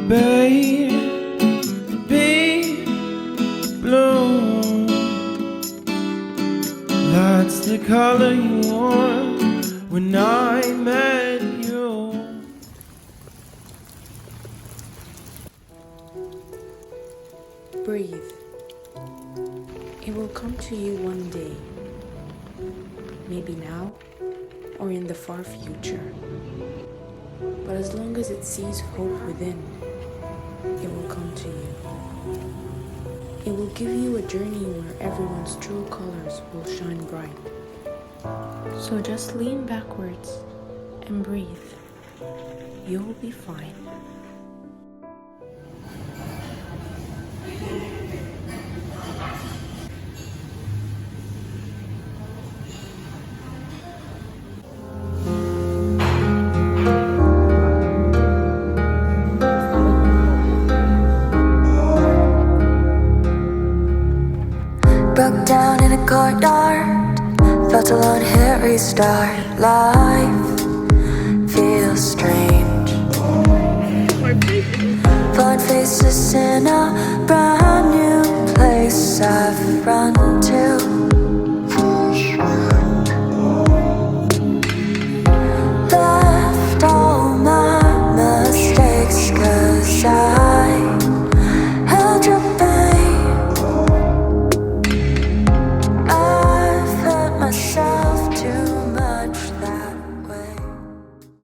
Baby blue, that's the color you wore when I met you. Breathe. It will come to you one day. Maybe now or in the far future. But as long as it sees hope within, it will come to you. It will give you a journey where everyone's true colors will shine bright. So just lean backwards and breathe. You'll be fine. Broke down in a courtyard, felt alone, hit restart. Life feels strange. Blind faces in a brand new place. I've run